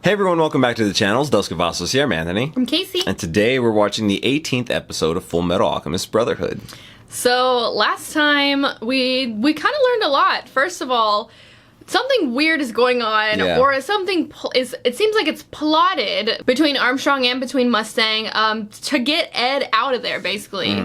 Hey everyone, welcome back to the channel. Dos Cavazos here, I'm Anthony. I'm Casey. And today we're watching the 18th episode of Fullmetal Alchemist Brotherhood. So last time we kind of learned a lot. First of all, something weird is going on, or something it seems like it's plotted between Armstrong and between Mustang to get Ed out of there, basically.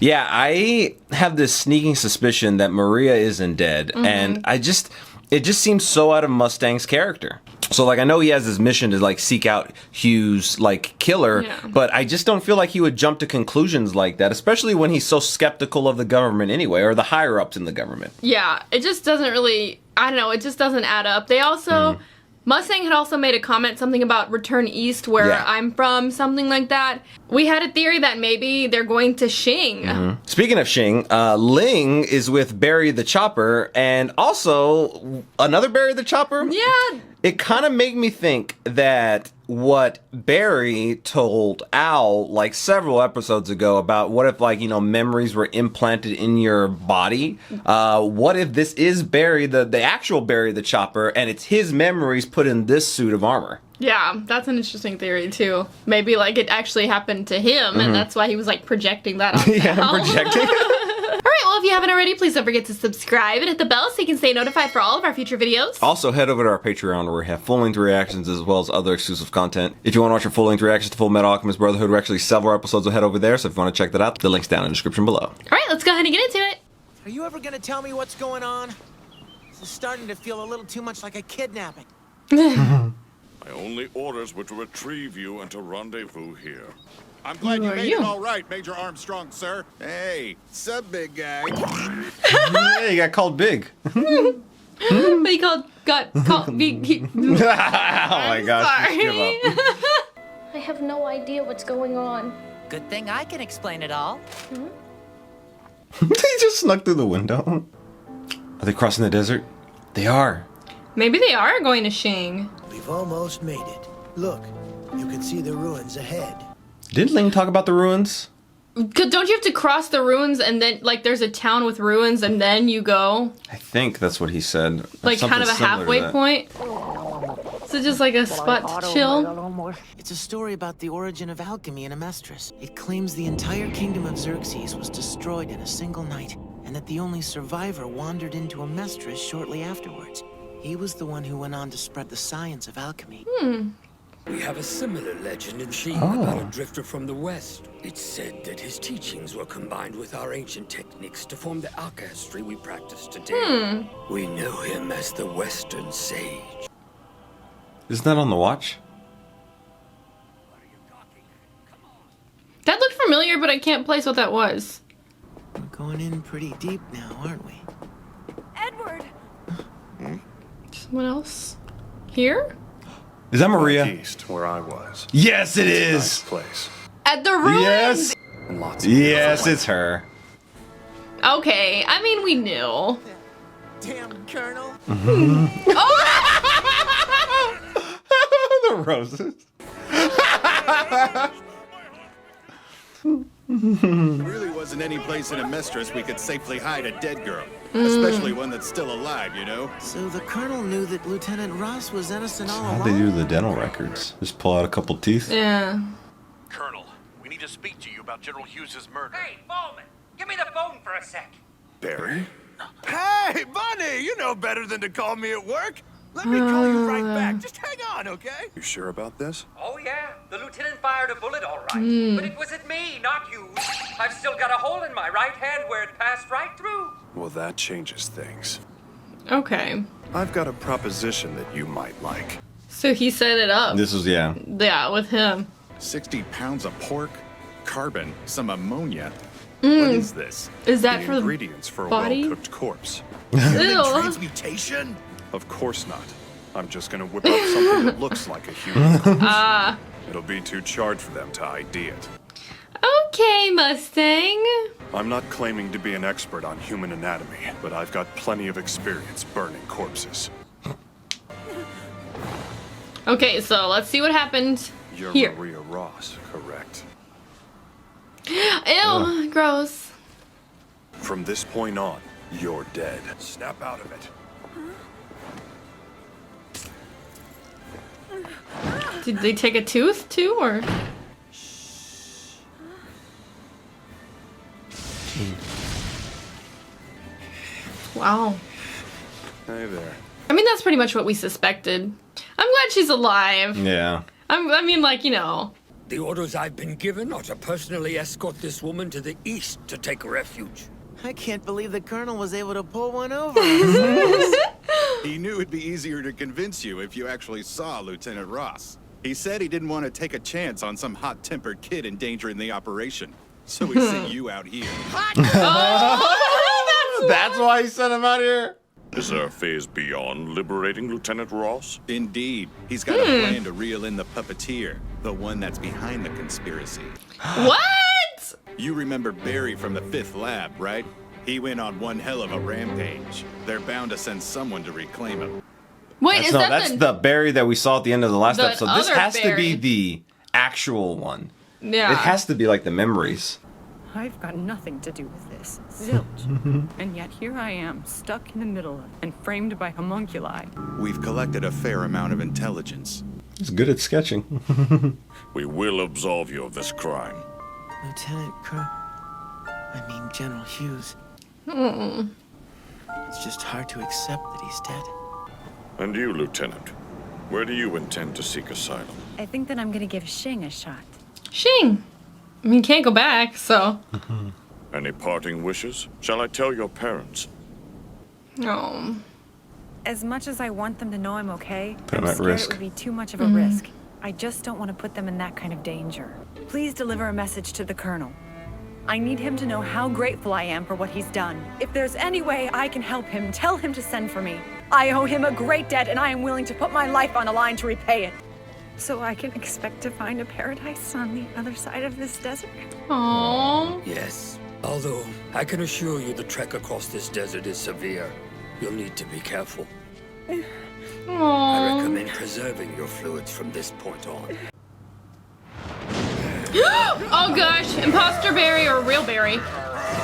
Yeah, I have this sneaking suspicion that Maria isn't dead, and it just seems so out of Mustang's character. So, like, I know he has his mission to, like, seek out Hugh's, like, killer, but I just don't feel like he would jump to conclusions like that, especially when he's so skeptical of the government anyway, or the higher-ups in the government. Yeah, it just doesn't really, I don't know, it just doesn't add up. They also, Mustang had also made a comment, something about return east, where I'm from, something like that. We had a theory that maybe they're going to Shing. Speaking of Shing, Ling is with Barry the Chopper, and also another Barry the Chopper? Yeah. It kind of made me think that what Barry told Al, like, several episodes ago about what if, like, you know, memories were implanted in your body? What if this is Barry, the actual Barry the Chopper, and it's his memories put in this suit of armor? Yeah, that's an interesting theory, too. Maybe, like, it actually happened to him, and that's why he was, like, projecting that on Al. Projecting. Alright, well, if you haven't already, please don't forget to subscribe and hit the bell so you can stay notified for all of our future videos. Also, head over to our Patreon where we have full-length reactions as well as other exclusive content. If you want to watch our full-length reactions to Fullmetal Alchemist Brotherhood, we're actually several episodes ahead over there, so if you want to check that out, the link's down in the description below. Alright, let's go ahead and get into it. Are you ever gonna tell me what's going on? This is starting to feel a little too much like a kidnapping. My only orders were to retrieve you and to rendezvous here. I'm glad you made it all right, Major Armstrong, sir. Hey, sup, big guy? Yeah, you got called big. But he got called big. Oh my gosh. Sorry. Just give up. I have no idea what's going on. Good thing I can explain it all. They just snuck through the window. Are they crossing the desert? They are. Maybe they are going to Shing. We've almost made it. Look, you can see the ruins ahead. Didn't Ling talk about the ruins? Don't you have to cross the ruins and then, like, there's a town with ruins and then you go? I think that's what he said. Like, kind of a halfway point? So just like a spot to chill? It's a story about the origin of alchemy in Amestris. It claims the entire kingdom of Xerxes was destroyed in a single night, and that the only survivor wandered into Amestris shortly afterwards. He was the one who went on to spread the science of alchemy. We have a similar legend in Shing about a drifter from the west. It's said that his teachings were combined with our ancient techniques to form the alchemy we practice today. We know him as the Western Sage. Isn't that on the watch? That looked familiar, but I can't place what that was. We're going in pretty deep now, aren't we? Edward! Someone else? Here? Is that Maria? East, where I was. Yes, it Nice is. place. At the ruins? Yes. And lots of Yes, it's her. Okay, I mean, we knew. Damn, Colonel. The roses. There really wasn't any place in Amestris we could safely hide a dead girl. Especially one that's still alive, you know? So the Colonel knew that Lieutenant Ross was innocent all along? How'd they do the dental records? Just pull out a couple teeth? Yeah. Colonel, we need to speak to you about General Hughes' murder. Hey, Bowman, give me the phone for a sec. Barry? Hey, Bunny, you know better than to call me at work. Let me call you right back. Just hang on, okay? You sure about this? Oh, yeah, the lieutenant fired a bullet, all right. But it wasn't me, not you. I've still got a hole in my right hand where it passed right through. Well, that changes things. Okay. I've got a proposition that you might like. So he set it up. This was, yeah. Yeah, with him. 60 pounds of pork, carbon, some ammonia. What is this? Is that The for the ingredients for a body? well-cooked corpse. Ew. Transmutation? Of course not. I'm just gonna whip up something that looks like a human corpse. It'll be too charred for them to ID it. Okay, Mustang. I'm not claiming to be an expert on human anatomy, but I've got plenty of experience burning corpses. Okay, so let's see what happened You're here. Maria Ross, correct? Ew, gross. From this point on, you're dead. Snap out of it. Did they take a tooth too, or? Wow. Hey there. I mean, that's pretty much what we suspected. I'm glad she's alive. Yeah. I mean, like, you know. The orders I've been given are to personally escort this woman to the east to take refuge. I can't believe the Colonel was able to pull one over. He knew it'd be easier to convince you if you actually saw Lieutenant Ross. He said he didn't want to take a chance on some hot-tempered kid endangering the operation. So he sent you out here. That's why he sent him out here? Is there a phase beyond liberating Lieutenant Ross? Indeed. He's got a plan to reel in the puppeteer, the one that's behind the conspiracy. What? You remember Barry from the 5th lab, right? He went on one hell of a rampage. They're bound to send someone to reclaim him. Wait, That's the Barry that we saw at the end of the last episode. This other has to Barry. be the actual one. Yeah. It has to be like the memories. I've got nothing to do with this. Zilch. And yet here I am, stuck in the middle and framed by homunculi. We've collected a fair amount of intelligence. He's good at sketching. We will absolve you of this crime. General Hughes. It's just hard to accept that he's dead. And you, Lieutenant, where do you intend to seek asylum? I think that I'm gonna give Xing a shot. Xing. I mean, can't go back, so. Any parting wishes? Shall I tell your parents? No. As much as I want them to know I'm okay, Put I'm them at scared risk. it would be too much of a risk. I just don't want to put them in that kind of danger. Please deliver a message to the Colonel. I need him to know how grateful I am for what he's done. If there's any way I can help him, tell him to send for me. I owe him a great debt, and I am willing to put my life on the line to repay it. So I can expect to find a paradise on the other side of this desert? Aww. Yes. Although, I can assure you the trek across this desert is severe. You'll need to be careful. I Aww. recommend preserving your fluids from this point on. Oh gosh, imposter Barry or real Barry.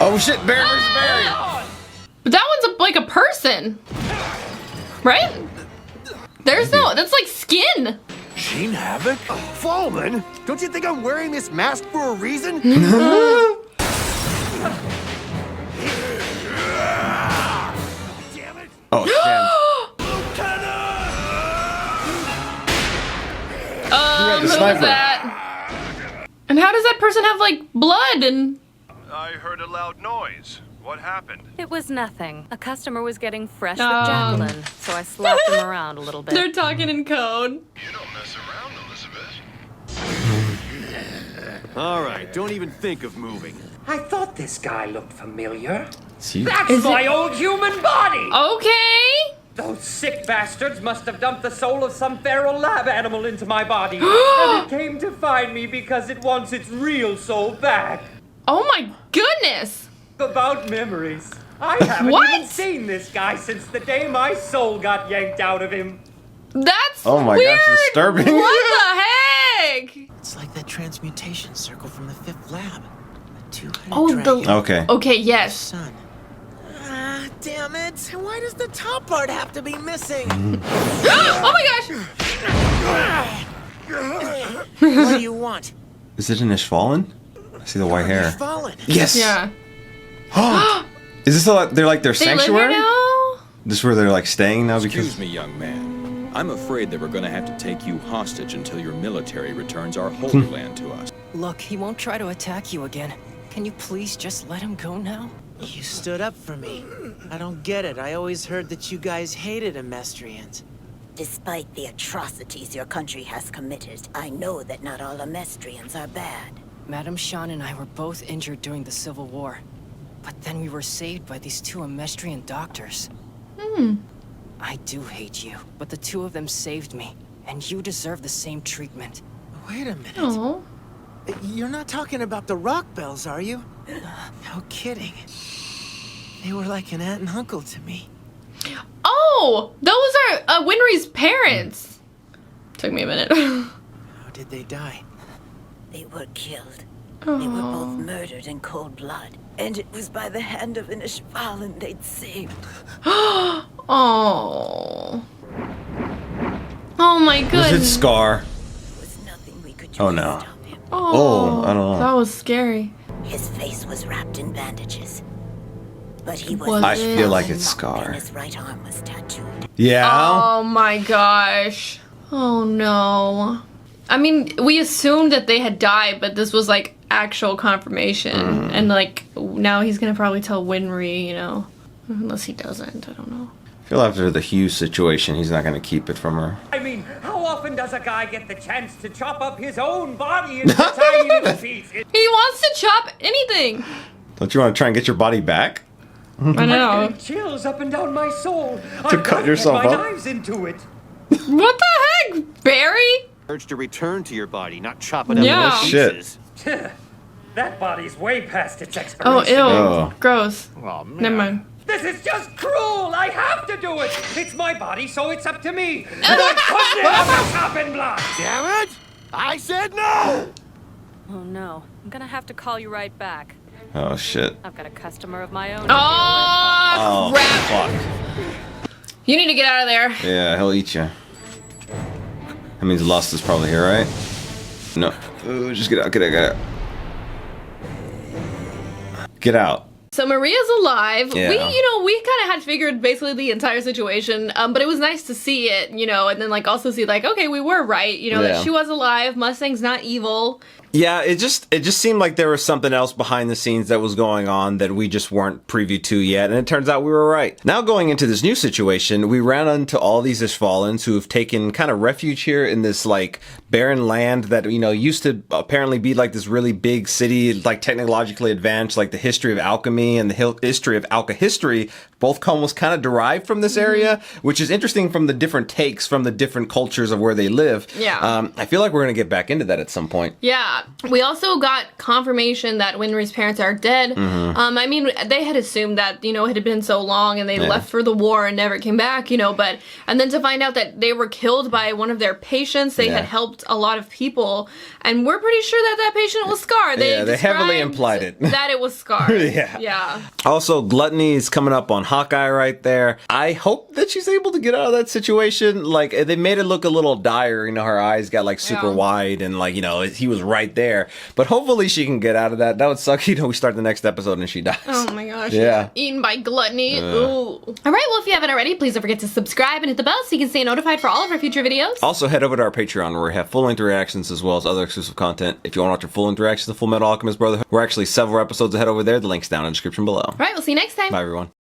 Oh shit, Barry versus Barry. But that one's like a person. Right? There's no, that's like skin. Sheen Havoc? Fallman? Don't you think I'm wearing this mask for a reason? Oh shit. Who was that? And how does that person have like blood and... I heard a loud noise. What happened? It was nothing. A customer was getting fresh with Jacqueline, so I slapped him around a little bit. They're talking in code. You don't mess around, Elizabeth. All right, don't even think of moving. I thought this guy looked familiar. See? That's my old human body! Okay. Those sick bastards must have dumped the soul of some feral lab animal into my body. And it came to find me because it wants its real soul back. Oh my goodness. About memories. I haven't even seen this guy since the day my soul got yanked out of him. That's Oh my weird. gosh, disturbing. What the heck? It's like that transmutation circle from the 5th lab. The 200 Oh, dragon. Okay. Okay, yes. Son. Ah, damn it. Why does the top part have to be missing? Oh my gosh. What do you want? Is it an Ishvalan? I see the white hair. Fallen. Yes. Yeah. Is this their They live here sanctuary? now? This is where they're like staying now because Excuse me, young man. I'm afraid that we're going to have to take you hostage until your military returns our holy land to us. Look, he won't try to attack you again. Can you please just let him go now? You stood up for me. I don't get it. I always heard that you guys hated Amestrians. Despite the atrocities your country has committed, I know that not all Amestrians are bad. Madame Shan and I were both injured during the Civil War. But then we were saved by these 2 Amestrian doctors. I do hate you, but the 2 of them saved me, and you deserve the same treatment. Wait a minute. Oh. You're not talking about the rock bells, are you? No kidding. They were like an aunt and uncle to me. Oh, those are Winry's parents. Took me a minute. How did they die? They were killed. They were both murdered in cold blood. And it was by the hand of an Ishvalan they'd saved. Oh. Oh my goodness. Was it Scar? Oh no. Oh, I don't know. That was scary. His face was wrapped in bandages. But he Was I it? feel like it's Scar. and his right arm was tattooed. Yeah. Oh my gosh. Oh no. I mean, we assumed that they had died, but this was like actual confirmation. And like, now he's gonna probably tell Winry, you know. Unless he doesn't, I don't know. I feel after the Hughes situation, he's not going to keep it from her. I mean, how often does a guy get the chance to chop up his own body into tiny little pieces? He wants to chop anything. Don't you want to try and get your body back? I know. I'm getting chills up and down my soul. To cut yourself my up? knives into it. What the heck, Barry? Urge to return to your body, not chop it up Yeah. into pieces. That body's way past its Oh, expiration. ew. Oh. Gross. Oh, man. Never mind. This is just cruel. I have to do it. It's my body, so it's up to me. And I'm putting it on the chopping block. Damn it! I said no! Oh no, I'm gonna have to call you right back. Oh shit. I've got a customer of my own. Oh, crap. Fuck. You need to get out of there. Yeah, he'll eat you. That means Lust is probably here, right? No. Ooh, just get out, get out, get out. Get out. So Maria's alive. Yeah. We kind of had figured basically the entire situation, but it was nice to see it, and then like also see like, okay, we were right, that she was alive. Mustang's not evil. Yeah, it just seemed like there was something else behind the scenes that was going on that we just weren't privy to yet, and it turns out we were right. Now going into this new situation, we ran into all these Ishvalans who have taken kind of refuge here in this like barren land that used to apparently be like this really big city, like technologically advanced, like the history of alchemy and the history of alchemy both was kind of derived from this area, which is interesting from the different takes from the different cultures of where they live. Yeah. I feel like we're gonna get back into that at some point. Yeah. We also got confirmation that Winry's parents are dead. I mean, they had assumed that, it had been so long and they left for the war and never came back, and then to find out that they were killed by one of their patients, they had helped a lot of people, and we're pretty sure that that patient was Scar. They heavily implied it. That it was Scar. Yeah. Also, Gluttony is coming up on Hawkeye right there. I hope that she's able to get out of that situation. Like, they made it look a little dire, her eyes got like super wide and like, he was right there. But hopefully she can get out of that. That would suck, we start the next episode and she dies. Oh my gosh. Yeah. Eaten by Gluttony. Ooh. All right, well, if you haven't already, please don't forget to subscribe and hit the bell so you can stay notified for all of our future videos. Also, head over to our Patreon where we have full-length reactions as well as other exclusive content. If you want to watch our full-length reactions to Fullmetal Alchemist Brotherhood, we're actually several episodes ahead over there. The link's down in the description below. All right, we'll see you next time. Bye, everyone.